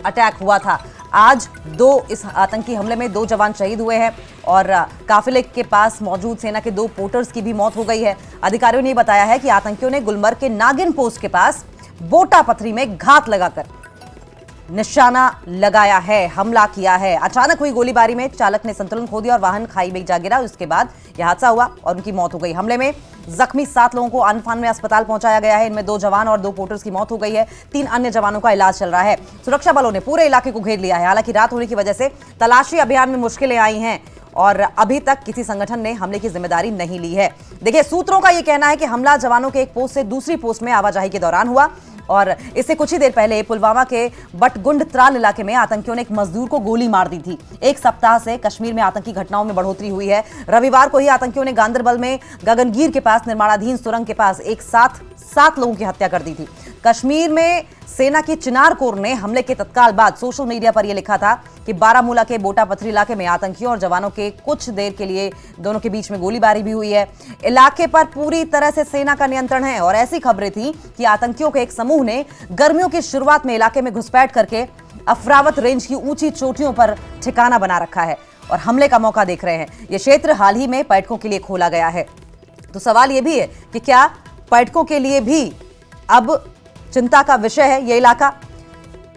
Attack हुआ था। आज इस आतंकी हमले में 2 जवान शहीद हुए हैं और काफिले के पास मौजूद सेना के 2 पोर्टर्स की भी मौत हो गई है। अधिकारियों ने बताया है कि आतंकियों ने गुलमर्ग के नागिन पोस्ट के पास बोटा पथरी में घात लगाकर निशाना लगाया है, हमला किया है। अचानक हुई गोलीबारी में चालक ने संतुलन खो दिया और वाहन खाई में जा गिरा। उसके बाद यह हादसा हुआ और उनकी मौत हो गई। हमले में जख्मी 7 लोगों को अनफान में अस्पताल पहुंचाया गया है। इनमें 2 जवान और 2 पोर्टर्स की मौत हो गई है। 3 अन्य जवानों का इलाज चल रहा है। सुरक्षा बलों ने पूरे इलाके को घेर लिया है। हालांकि रात होने की वजह से तलाशी अभियान में मुश्किलें आई हैं और अभी तक किसी संगठन ने हमले की जिम्मेदारी नहीं ली है। देखिए, सूत्रों का यह कहना है कि हमला जवानों के एक पोस्ट से दूसरी पोस्ट में आवाजाही के दौरान हुआ और इससे कुछ ही देर पहले पुलवामा के बटगुंड त्राल इलाके में आतंकियों ने एक मजदूर को गोली मार दी थी। एक सप्ताह से कश्मीर में आतंकी घटनाओं में बढ़ोतरी हुई है। रविवार को ही आतंकियों ने गांदरबल में गगनगीर के पास निर्माणाधीन सुरंग के पास एक साथ 7 लोगों की हत्या कर दी थी। कश्मीर में सेना की चिनार कोर ने हमले के तत्काल बाद सोशल मीडिया पर यह लिखा था कि बारामूला के बोटा पथरी इलाके में आतंकियों और जवानों के कुछ देर के लिए दोनों के बीच में गोलीबारी भी हुई है। इलाके पर पूरी तरह से सेना का नियंत्रण है और ऐसी खबरें थी कि आतंकियों के एक समूह ने गर्मियों की शुरुआत में इलाके में घुसपैठ करके अफरावत रेंज की ऊंची चोटियों पर ठिकाना बना रखा है और हमले का मौका देख रहे हैं। यह क्षेत्र हाल ही में पर्यटकों के लिए खोला गया है। तो सवाल यह भी है कि क्या पर्यटकों के लिए भी अब चिंता का विषय है यह इलाका?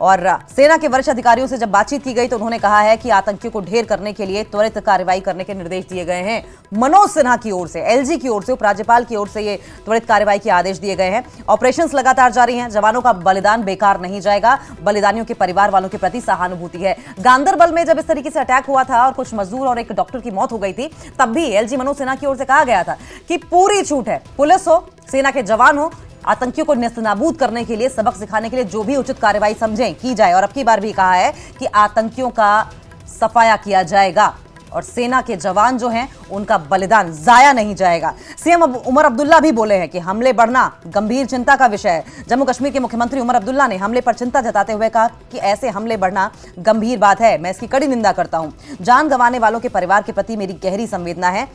और सेना के वरिष्ठ अधिकारियों से जब बातचीत की गई तो उन्होंने कहा है कि आतंकियों को ढेर करने के लिए त्वरित कार्रवाई करने के निर्देश दिए गए हैं। मनोज सिन्हा की ओर से, एलजी की ओर से, उपराज्यपाल की ओर से ये त्वरित कार्रवाई के आदेश दिए गए हैं। ऑपरेशंस लगातार जारी हैं। जवानों का बलिदान बेकार नहीं जाएगा। बलिदानियों के परिवार वालों के प्रति सहानुभूति है। गांदरबल में जब इस तरीके से अटैक हुआ था और कुछ मजदूर और एक डॉक्टर की मौत हो गई थी, तब भी एलजी मनोज सिन्हा की ओर से कहा गया था कि पूरी छूट है। पुलिस हो, सेना के जवान हो, आतंकियों को नेस्तनाबूद करने के लिए, सबक सिखाने के लिए जो भी उचित कार्रवाई समझें की जाए। और अब की बार भी कहा है कि आतंकियों का सफाया किया जाएगा और सेना के जवान जो हैं उनका बलिदान जाया नहीं जाएगा। सीएम उमर अब्दुल्ला भी बोले हैं कि हमले बढ़ना गंभीर चिंता का विषय है। जम्मू कश्मीर के मुख्यमंत्री उमर अब्दुल्ला ने हमले पर चिंता जताते हुए कहा कि ऐसे हमले बढ़ना गंभीर बात है। मैं इसकी कड़ी निंदा करता हूं। जान गंवाने वालों के परिवार के प्रति मेरी गहरी संवेदना है।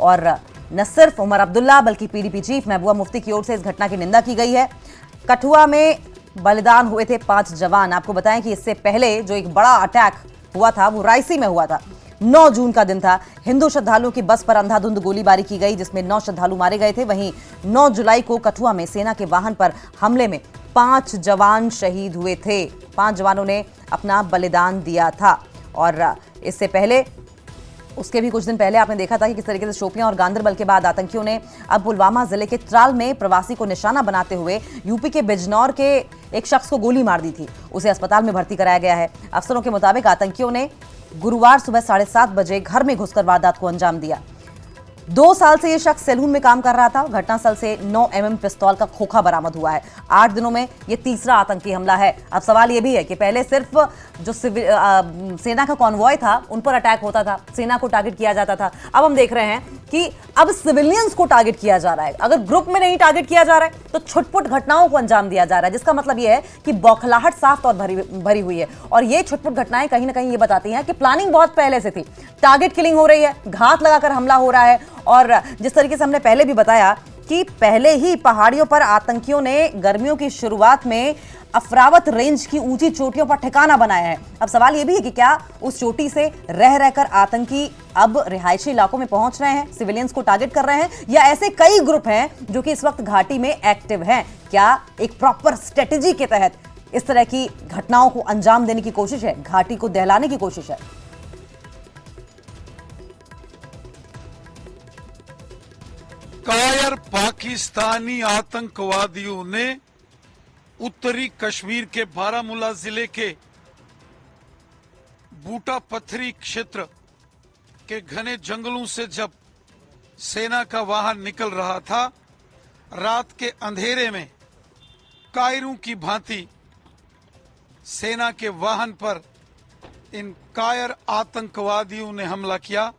और न सिर्फ उमर अब्दुल्ला बल्कि पीडीपी चीफ महबूबा मुफ्ती की ओर से इस घटना की निंदा की गई है। कठुआ में बलिदान हुए थे 5 जवान। आपको बताएं कि इससे पहले जो एक बड़ा अटैक हुआ था वो रायसी में हुआ था। 9 जून का दिन था। हिंदू श्रद्धालुओं की बस पर अंधाधुंध गोलीबारी की गई जिसमें 9 श्रद्धालु मारे गए थे। वहीं 9 जुलाई को कठुआ में सेना के वाहन पर हमले में 5 जवान शहीद हुए थे। 5 जवानों ने अपना बलिदान दिया था। और इससे पहले, उसके भी कुछ दिन पहले आपने देखा था कि किस तरीके से शोपियां और गांदरबल के बाद आतंकियों ने अब पुलवामा जिले के त्राल में प्रवासी को निशाना बनाते हुए यूपी के बिजनौर के एक शख्स को गोली मार दी थी। उसे अस्पताल में भर्ती कराया गया है। अफसरों के मुताबिक आतंकियों ने गुरुवार सुबह 7:30 बजे घर में घुसकर वारदात को अंजाम दिया। 2 साल से यह शख्स सैलून में काम कर रहा था। घटनास्थल से 9 mm पिस्तौल का खोखा बरामद हुआ है। 8 दिनों में यह तीसरा आतंकी हमला है। अब सवाल यह भी है कि पहले सिर्फ जो सेना का कॉन्वॉय था उन पर अटैक होता था, सेना को टारगेट किया जाता था। अब हम देख रहे हैं कि अब सिविलियंस को टारगेट किया जा रहा है। अगर ग्रुप में नहीं टारगेट किया जा रहा है तो छुटपुट घटनाओं को अंजाम दिया जा रहा है, जिसका मतलब यह है कि बौखलाहट साफ तौर भरी हुई है। और ये छुटपुट घटनाएं कहीं ना कहीं ये बताती हैं कि प्लानिंग बहुत पहले से थी। टारगेट किलिंग हो रही है, घात लगाकर हमला हो रहा है। और जिस तरीके से हमने पहले भी बताया कि पहले ही पहाड़ियों पर आतंकियों ने गर्मियों की शुरुआत में अफरावत रेंज की ऊंची चोटियों पर ठिकाना बनाया है। अब सवाल यह भी है कि क्या उस चोटी से रह रहकर आतंकी अब रिहायशी इलाकों में पहुंच रहे हैं, सिविलियंस को टारगेट कर रहे हैं, या ऐसे कई ग्रुप हैं जो कि इस वक्त घाटी में एक्टिव हैं? क्या एक प्रॉपर स्ट्रेटेजी के तहत इस तरह की घटनाओं को अंजाम देने की कोशिश है, घाटी को दहलाने की कोशिश है? कायर पाकिस्तानी आतंकवादियों ने उत्तरी कश्मीर के बारामूला जिले के बूटा पथरी क्षेत्र के घने जंगलों से जब सेना का वाहन निकल रहा था, रात के अंधेरे में कायरों की भांति सेना के वाहन पर इन कायर आतंकवादियों ने हमला किया।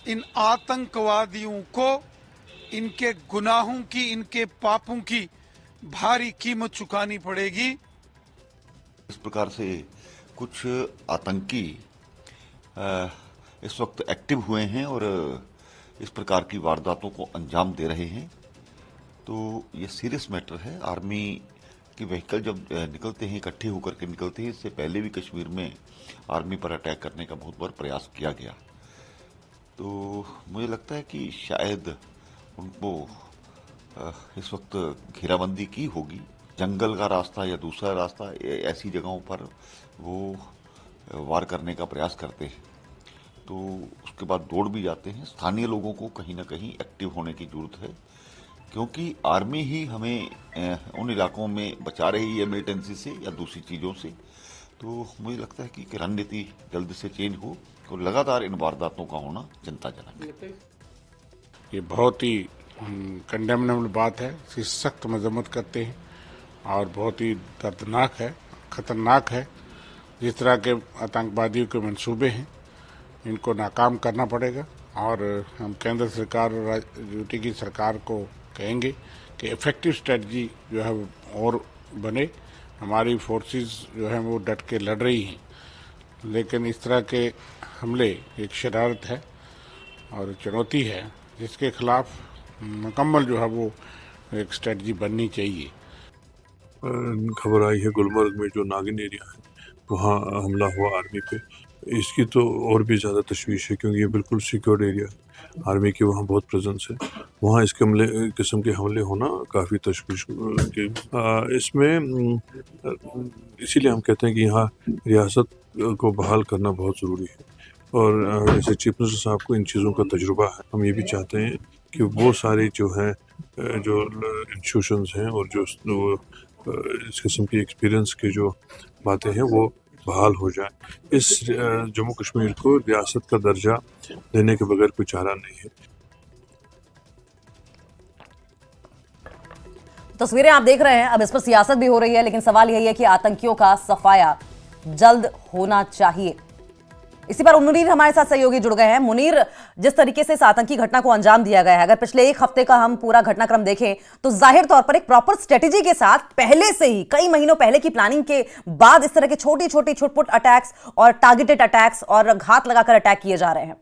इन आतंकवादियों को इनके गुनाहों की, इनके पापों की भारी कीमत चुकानी पड़ेगी। इस प्रकार से कुछ आतंकी इस वक्त एक्टिव हुए हैं और इस प्रकार की वारदातों को अंजाम दे रहे हैं। तो ये सीरियस मैटर है। आर्मी कि व्हीकल जब निकलते हैं, इकट्ठे होकर के निकलते हैं, इससे पहले भी कश्मीर में आर्मी पर अटैक करने का बहुत बार प्रयास किया गया। तो मुझे लगता है कि शायद उनको इस वक्त घेराबंदी की होगी, जंगल का रास्ता या दूसरा रास्ता, ऐसी जगहों पर वो वार करने का प्रयास करते हैं। तो उसके बाद दौड़ भी जाते हैं। स्थानीय लोगों को कहीं ना कहीं एक्टिव होने की जरूरत है, क्योंकि आर्मी ही हमें उन इलाकों में बचा रही है मिलिटेंसी से या दूसरी चीज़ों से। तो मुझे लगता है कि रणनीति जल्द से चेंज हो और लगातार इन वारदातों का होना चिंताजनक है। ये बहुत ही कंडेमनेबल बात है, इसकी सख्त मजम्मत करते हैं और बहुत ही दर्दनाक है, खतरनाक है। जिस तरह के आतंकवादियों के मंसूबे हैं, इनको नाकाम करना पड़ेगा। और हम केंद्र सरकार और यूटी की सरकार को कहेंगे कि इफेक्टिव स्ट्रेटजी जो है वो और बने। हमारी फोर्सेस जो है वो डट के लड़ रही हैं, लेकिन इस तरह के हमले एक शरारत है और चुनौती है, जिसके खिलाफ मुकम्मल जो है वो एक स्ट्रेटजी बननी चाहिए। खबर आई है गुलमर्ग में जो नागिन एरिया है वहाँ हमला हुआ आर्मी पे। इसकी तो और भी ज़्यादा तशवीश है, क्योंकि ये बिल्कुल सिक्योर्ड एरिया है, आर्मी की वहाँ बहुत प्रेजेंस है। वहाँ इस किस्म के हमले होना काफ़ी तशवीश के इसमें इसीलिए हम कहते हैं कि यहाँ रियासत को बहाल करना बहुत ज़रूरी है। और जैसे चीफ मिनिस्टर साहब को इन चीज़ों का तजुर्बा है, हम ये भी चाहते हैं कि वो सारे जो हैं जो इंस्टीट्यूशंस हैं और जो इस किस्म की एक्सपीरियंस की जो बातें हैं वो बहाल हो जाए। इस जम्मू कश्मीर को रियासत का दर्जा देने के बगैर कोई चारा नहीं है। तस्वीरें आप देख रहे हैं, अब इस पर सियासत भी हो रही है, लेकिन सवाल यही है कि आतंकियों का सफाया जल्द होना चाहिए। इसी पर मुनीर हमारे साथ सहयोगी जुड़ गए हैं। मुनीर, जिस तरीके से इस आतंकी घटना को अंजाम दिया गया है, अगर पिछले एक हफ्ते का हम पूरा घटनाक्रम देखें तो जाहिर तौर पर एक प्रॉपर स्ट्रेटेजी के साथ पहले से ही कई महीनों पहले की प्लानिंग के बाद इस तरह के छोटी छोटी छुटपुट अटैक्स और टारगेटेड अटैक्स और घात लगाकर अटैक किए जा रहे हैं।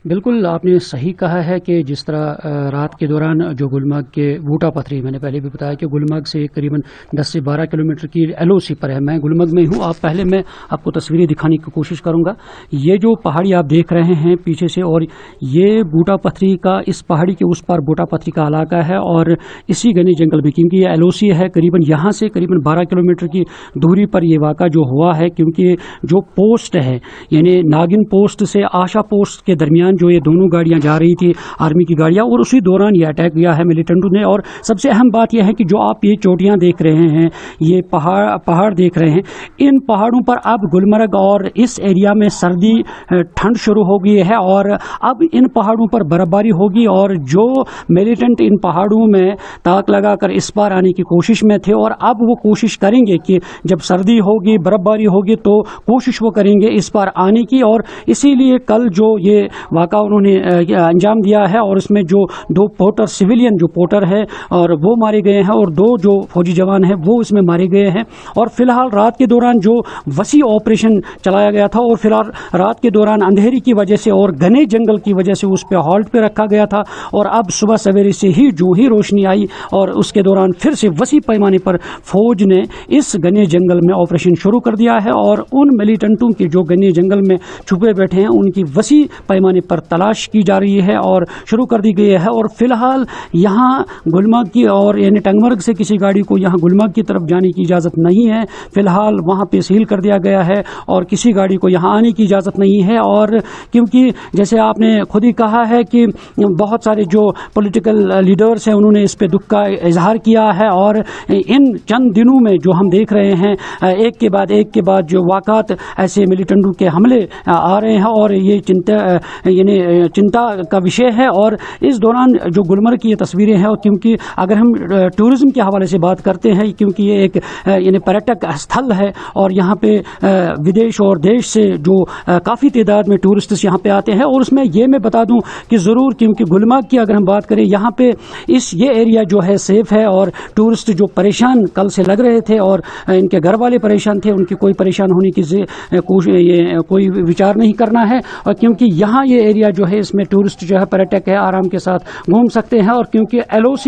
बिल्कुल आपने सही कहा है कि जिस तरह रात के दौरान जो गुलमर्ग के बूटा पथरी, मैंने पहले भी बताया कि गुलमर्ग से करीबन 10 से 12 किलोमीटर की एलओसी पर है। मैं गुलमर्ग में हूँ। आप पहले मैं आपको तस्वीरें दिखाने की कोशिश करूँगा। ये जो पहाड़ी आप देख रहे हैं पीछे से, और ये बूटा पथरी का, इस पहाड़ी के उस पार बूटा पथरी का इलाका है और इसी घने जंगल में, क्योंकि ये एलओसी है, करीबन यहाँ से करीबन 12 किलोमीटर की दूरी पर यह वाक़ा जो हुआ है। क्योंकि जो पोस्ट है, यानी नागिन पोस्ट से आशा पोस्ट के दरमियान जो ये दोनों गाड़ियां जा रही थी, आर्मी की गाड़ियां, और उसी दौरान ये अटैक किया है मिलिटेंटों ने। और सबसे अहम बात यह है कि जो आप ये चोटियां देख रहे हैं, ये पहाड़ देख रहे हैं, इन पहाड़ों पर अब गुलमर्ग और इस एरिया में सर्दी ठंड शुरू हो गई है और अब इन पहाड़ों पर बर्फबारी होगी। और जो मिलिटेंट इन पहाड़ों में ताक लगाकर इस पार आने की कोशिश में थे, और अब वो कोशिश करेंगे कि जब सर्दी होगी, बर्फबारी होगी, तो कोशिश वो करेंगे इस पार आने की। और इसीलिए कल जो ये वाक़ा उन्होंने अंजाम दिया है, और इसमें जो 2 पोर्टर, सिविलियन जो पोर्टर है, और वो मारे गए हैं, और 2 जो फौजी जवान हैं वो इसमें मारे गए हैं। और फिलहाल रात के दौरान जो वसी ऑपरेशन चलाया गया था, और फिलहाल रात के दौरान अंधेरी की वजह से और घने जंगल की वजह से उस पर हॉल्ट पे रखा गया था। और अब सुबह सवेरे से ही जो ही रोशनी आई, और उसके दौरान फिर से वसी पैमाने पर फौज ने इस घने जंगल में ऑपरेशन शुरू कर दिया है। और उन मिलिटेंटों के जो घने जंगल में छुपे बैठे हैं, उनकी वसी पैमाने पर तलाश की जा रही है और शुरू कर दी गई है। और फिलहाल यहाँ गुलमर्ग की और यानी टंगमर्ग से किसी गाड़ी को यहाँ गुलमर्ग की तरफ जाने की इजाज़त नहीं है। फिलहाल वहाँ पे सील कर दिया गया है और किसी गाड़ी को यहाँ आने की इजाज़त नहीं है। और क्योंकि जैसे आपने खुद ही कहा है कि बहुत सारे जो पॉलिटिकल लीडर्स हैं उन्होंने इस पे दुख का इजहार किया है, और इन चंद दिनों में जो हम देख रहे हैं एक के बाद जो वाक़ात ऐसे मिलिटेंटों के हमले आ रहे हैं, और ये चिंता का विषय है। और इस दौरान जो गुलमर्ग की ये तस्वीरें हैं, और क्योंकि अगर हम टूरिज्म के हवाले से बात करते हैं, क्योंकि ये एक पर्यटक स्थल है और यहाँ पे विदेश और देश से जो काफ़ी तादाद में टूरिस्ट यहाँ पे आते हैं। और उसमें ये मैं बता दूं कि ज़रूर, क्योंकि गुलमर्ग की अगर हम बात करें, यहाँ पे ये एरिया जो है सेफ है, और टूरिस्ट जो परेशान कल से लग रहे थे और इनके घर वाले परेशान थे, उनकी कोई परेशान होने की कोई विचार नहीं करना है। और क्योंकि यहाँ ये एरिया जो है, इसमें टूरिस्ट जो है, पर्यटक है, आराम के साथ घूम सकते हैं। और क्योंकि एलओसी